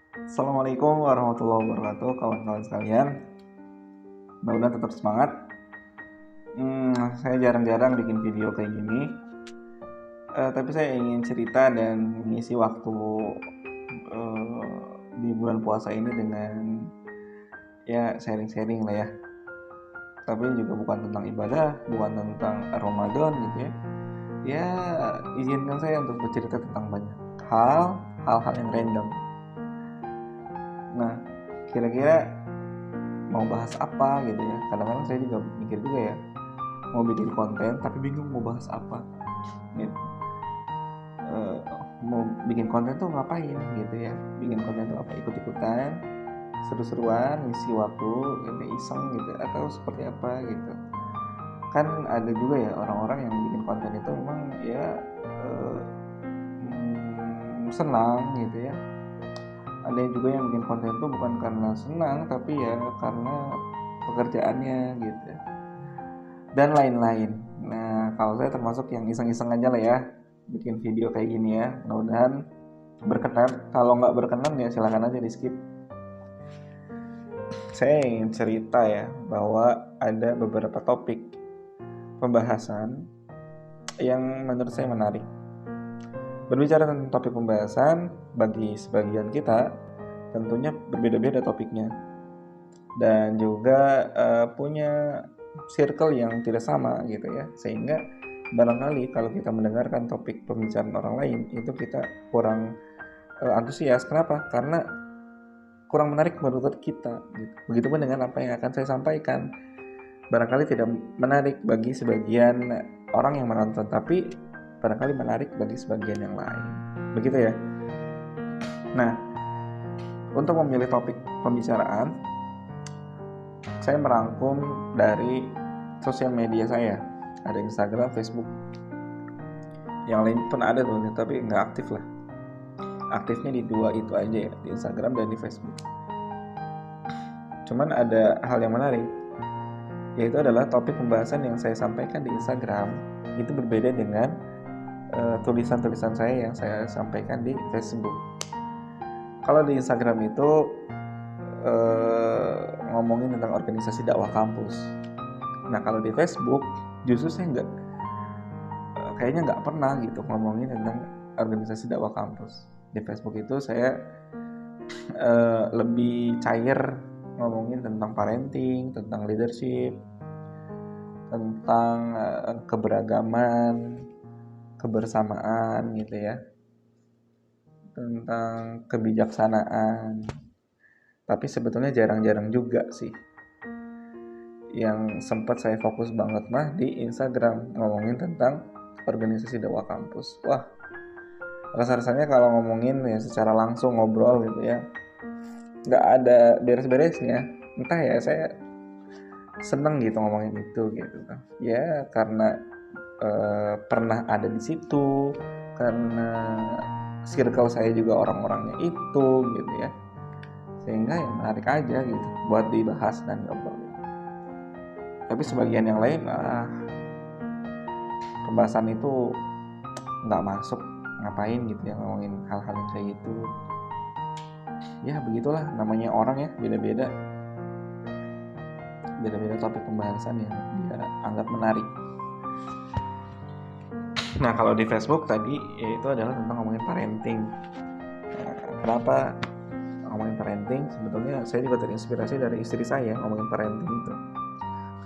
Assalamualaikum warahmatullahi wabarakatuh, kawan-kawan sekalian. Mudah-mudahan tetap semangat. Saya jarang-jarang bikin video kayak gini, tapi saya ingin cerita dan mengisi waktu di bulan puasa ini dengan ya sharing-sharing lah ya. Tapi juga bukan tentang ibadah, bukan tentang Ramadan gitu ya. Ya, izinkan saya untuk bercerita tentang banyak hal-hal yang random. Nah, kira-kira mau bahas apa gitu ya. Kadang-kadang saya juga mikir juga ya, mau bikin konten tapi bingung mau bahas apa gitu. Mau bikin konten tuh ngapain gitu ya, bikin konten tuh apa, ikut-ikutan seru-seruan ngisi waktu gitu, iseng gitu, atau seperti apa gitu. Kan ada juga ya orang-orang yang bikin konten itu memang ya senang gitu ya. Ada juga yang bikin konten itu bukan karena senang tapi ya karena pekerjaannya gitu ya, dan lain-lain. Nah, kalau saya termasuk yang iseng-iseng aja lah ya, bikin video kayak gini ya. Mudah-mudahan berkenan. Kalau nggak berkenan ya silahkan aja di skip. Saya ingin cerita ya bahwa ada beberapa topik pembahasan yang menurut saya menarik. Berbicara tentang topik pembahasan, bagi sebagian kita tentunya berbeda-beda topiknya, dan juga punya circle yang tidak sama gitu ya, sehingga barangkali kalau kita mendengarkan topik pembicaraan orang lain itu kita kurang antusias. Kenapa? Karena kurang menarik menurut kita gitu. Begitupun dengan apa yang akan saya sampaikan, barangkali tidak menarik bagi sebagian orang yang menonton, tapi barangkali menarik bagi sebagian yang lain, begitu ya. Nah, untuk memilih topik pembicaraan, saya merangkum dari sosial media saya. Ada Instagram, Facebook, yang lain pun ada tuh, tapi nggak aktif lah. Aktifnya di dua itu aja ya, di Instagram dan di Facebook. Cuman ada hal yang menarik, yaitu adalah topik pembahasan yang saya sampaikan di Instagram itu berbeda dengan tulisan-tulisan saya yang saya sampaikan di Facebook. Kalau di Instagram itu ngomongin tentang organisasi dakwah kampus. Nah, kalau di Facebook justru saya kayaknya nggak pernah gitu ngomongin tentang organisasi dakwah kampus. Di Facebook itu saya lebih cair ngomongin tentang parenting, tentang leadership, tentang keberagaman, kebersamaan gitu ya, tentang kebijaksanaan. Tapi sebetulnya jarang-jarang juga sih. Yang sempat saya fokus banget mah di Instagram, ngomongin tentang organisasi dakwah kampus. Wah, rasa-rasanya kalau ngomongin ya secara langsung ngobrol gitu ya, nggak ada beres-beresnya. Entah ya, saya seneng gitu ngomongin itu gitu kan. Ya karena pernah ada di situ, karena circle saya juga orang-orangnya itu gitu ya, sehingga ya menarik aja gitu buat dibahas dan ngobrol. Tapi sebagian yang lain pembahasan itu nggak masuk, ngapain gitu ya ngomongin hal-hal yang kayak gitu. Ya begitulah namanya orang ya, beda-beda topik pembahasan yang dia anggap menarik. Nah, kalau di Facebook tadi itu adalah tentang ngomongin parenting. Kenapa ngomongin parenting? Sebetulnya saya juga terinspirasi dari istri saya ngomongin parenting itu,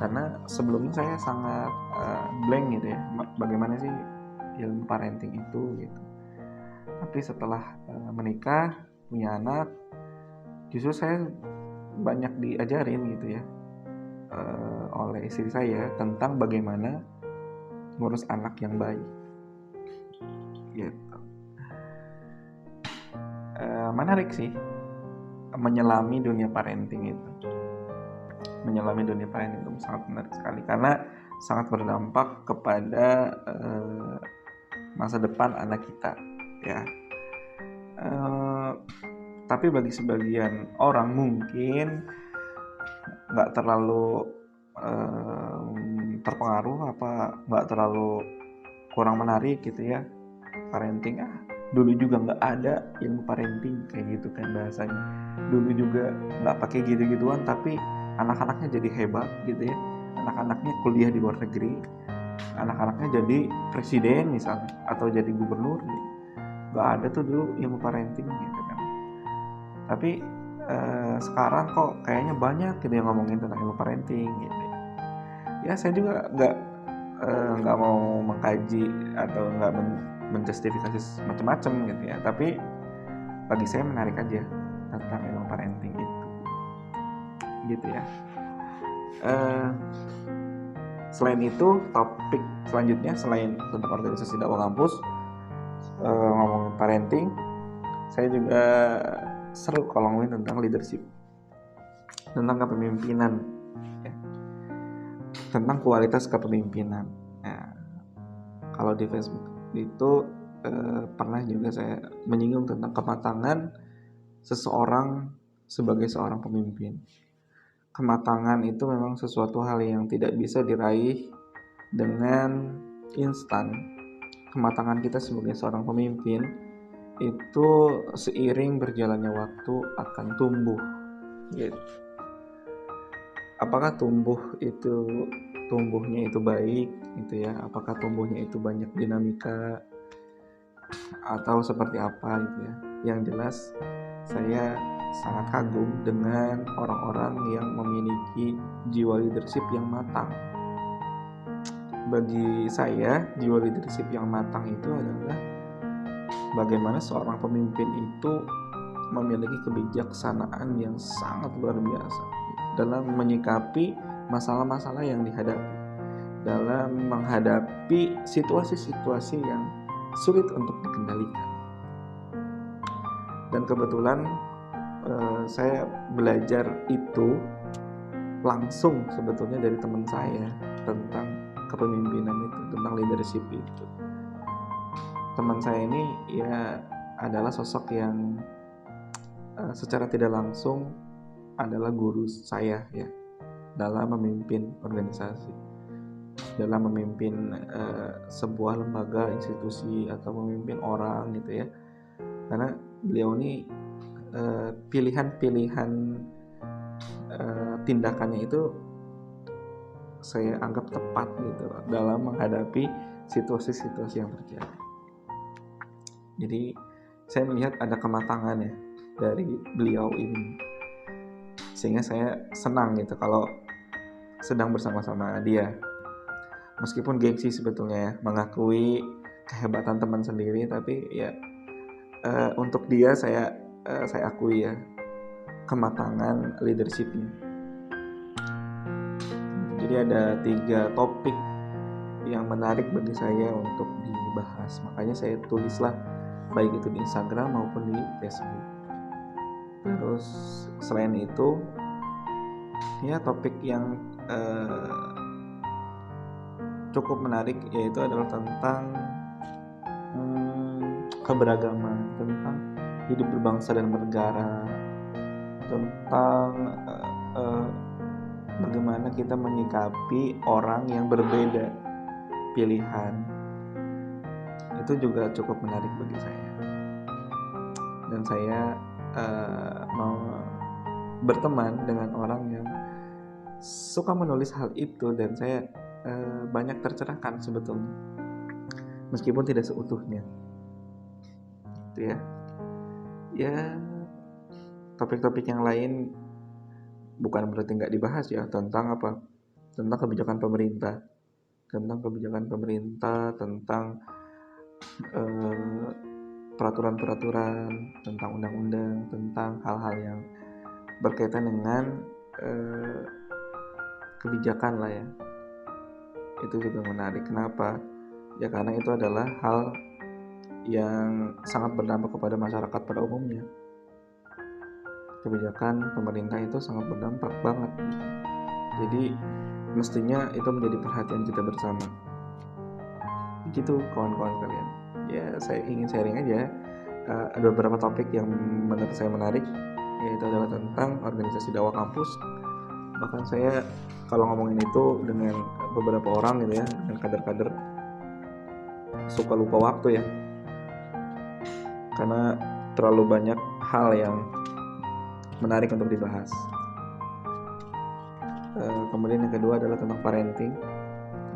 karena sebelumnya saya sangat blank gitu ya, bagaimana sih ilmu parenting itu gitu. Tapi setelah menikah, punya anak, justru saya banyak diajarin gitu ya oleh istri saya tentang bagaimana ngurus anak yang baik gitu. Menarik sih menyelami dunia parenting itu. Menyelami dunia parenting itu sangat menarik sekali, karena sangat berdampak kepada masa depan anak kita ya. Tapi bagi sebagian orang mungkin nggak terlalu terpengaruh, apa nggak terlalu kurang menarik gitu ya parenting. Dulu juga nggak ada ilmu parenting kayak gitu kan bahasanya. Dulu juga nggak pakai gitu-gituan, tapi anak-anaknya jadi hebat gitu ya. Anak-anaknya kuliah di luar negeri, anak-anaknya jadi presiden misalnya, atau jadi gubernur gitu. Nggak ada tuh dulu ilmu parenting gitu kan. Tapi sekarang kok kayaknya banyak gitu yang ngomongin tentang ilmu parenting gitu. Ya saya juga nggak mau mengkaji atau nggak menjustifikasi macam-macam gitu ya, tapi bagi saya menarik aja tentang ilmu parenting itu gitu ya. Selain itu, topik selanjutnya selain tentang organisasi dakwah kampus, ngomongin parenting, saya juga seru kalau ngomongin tentang leadership, tentang kepemimpinan ya. Tentang kualitas kepemimpinan. Nah, kalau di Facebook itu pernah juga saya menyinggung tentang kematangan seseorang sebagai seorang pemimpin. Kematangan itu memang sesuatu hal yang tidak bisa diraih dengan instan. Kematangan kita sebagai seorang pemimpin itu seiring berjalannya waktu akan tumbuh gitu. Apakah tumbuhnya itu baik gitu ya, apakah tumbuhnya itu banyak dinamika atau seperti apa gitu ya. Yang jelas saya sangat kagum dengan orang-orang yang memiliki jiwa leadership yang matang. Bagi saya, jiwa leadership yang matang itu adalah bagaimana seorang pemimpin itu memiliki kebijaksanaan yang sangat luar biasa dalam menyikapi masalah-masalah yang dihadapi, dalam menghadapi situasi-situasi yang sulit untuk dikendalikan. Dan kebetulan saya belajar itu langsung sebetulnya dari teman saya tentang kepemimpinan itu, tentang leadership itu. Teman saya ini ya adalah sosok yang secara tidak langsung adalah guru saya ya dalam memimpin organisasi, dalam memimpin sebuah lembaga, institusi, atau memimpin orang gitu ya. Karena beliau ini pilihan-pilihan tindakannya itu saya anggap tepat gitu dalam menghadapi situasi-situasi yang terjadi. Jadi saya melihat ada kematangan ya dari beliau ini, sehingga saya senang gitu kalau sedang bersama-sama dia. Meskipun gengsi sebetulnya ya, mengakui kehebatan teman sendiri, tapi ya untuk dia saya akui ya kematangan leadershipnya. Jadi ada 3 topik yang menarik bagi saya untuk dibahas, makanya saya tulislah baik itu di Instagram maupun di Facebook. Terus selain itu ya topik yang cukup menarik yaitu adalah tentang keberagaman, tentang hidup berbangsa dan bernegara, tentang bagaimana kita menyikapi orang yang berbeda pilihan. Itu juga cukup menarik bagi saya. Dan saya mau berteman dengan orang yang suka menulis hal itu, dan saya banyak tercerahkan sebetulnya, meskipun tidak seutuhnya. Gitu ya. Ya, topik-topik yang lain bukan berarti nggak dibahas ya, tentang apa? Tentang kebijakan pemerintah, tentang peraturan-peraturan, tentang undang-undang, tentang hal-hal yang berkaitan dengan kebijakan lah ya. Itu juga menarik. Kenapa? Ya karena itu adalah hal yang sangat berdampak kepada masyarakat pada umumnya. Kebijakan pemerintah itu sangat berdampak banget. Jadi mestinya itu menjadi perhatian kita bersama. Begitu kawan-kawan kalian. Ya saya ingin sharing aja. Ada beberapa topik yang menurut saya menarik, yaitu adalah tentang organisasi dakwah kampus. Bahkan saya kalau ngomongin itu dengan beberapa orang gitu ya, dengan kader-kader suka lupa waktu ya. karena terlalu banyak hal yang menarik untuk dibahas. Kemudian yang kedua adalah tentang parenting.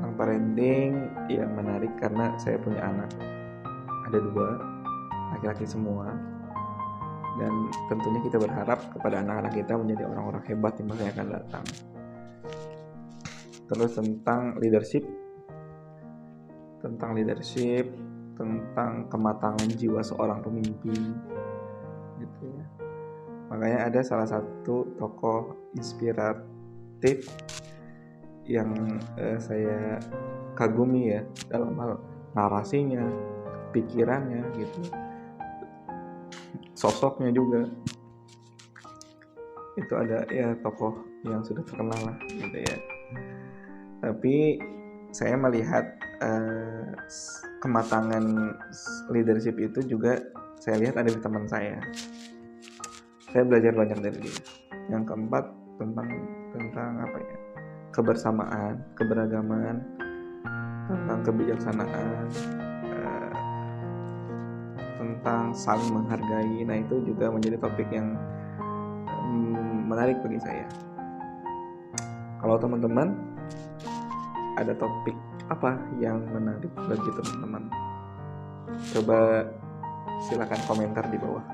Tentang parenting yang menarik karena saya punya anak, ada 2, laki-laki semua, dan tentunya kita berharap kepada anak-anak kita menjadi orang-orang hebat di masa yang akan datang. Terus tentang leadership, tentang kematangan jiwa seorang pemimpin, gitu ya. Makanya ada salah satu tokoh inspiratif yang saya kagumi ya dalam hal narasinya, pikirannya gitu, sosoknya juga. Itu ada ya tokoh yang sudah terkenal lah gitu ya. Tapi saya melihat kematangan leadership itu juga saya lihat ada di teman saya. Saya belajar banyak dari dia. Yang keempat tentang apa ya? Kebersamaan, keberagaman, tentang kebijaksanaan, tentang saling menghargai. Nah, itu juga menjadi topik yang menarik bagi saya. Kalau teman-teman ada topik apa yang menarik bagi teman-teman? Coba silakan komentar di bawah.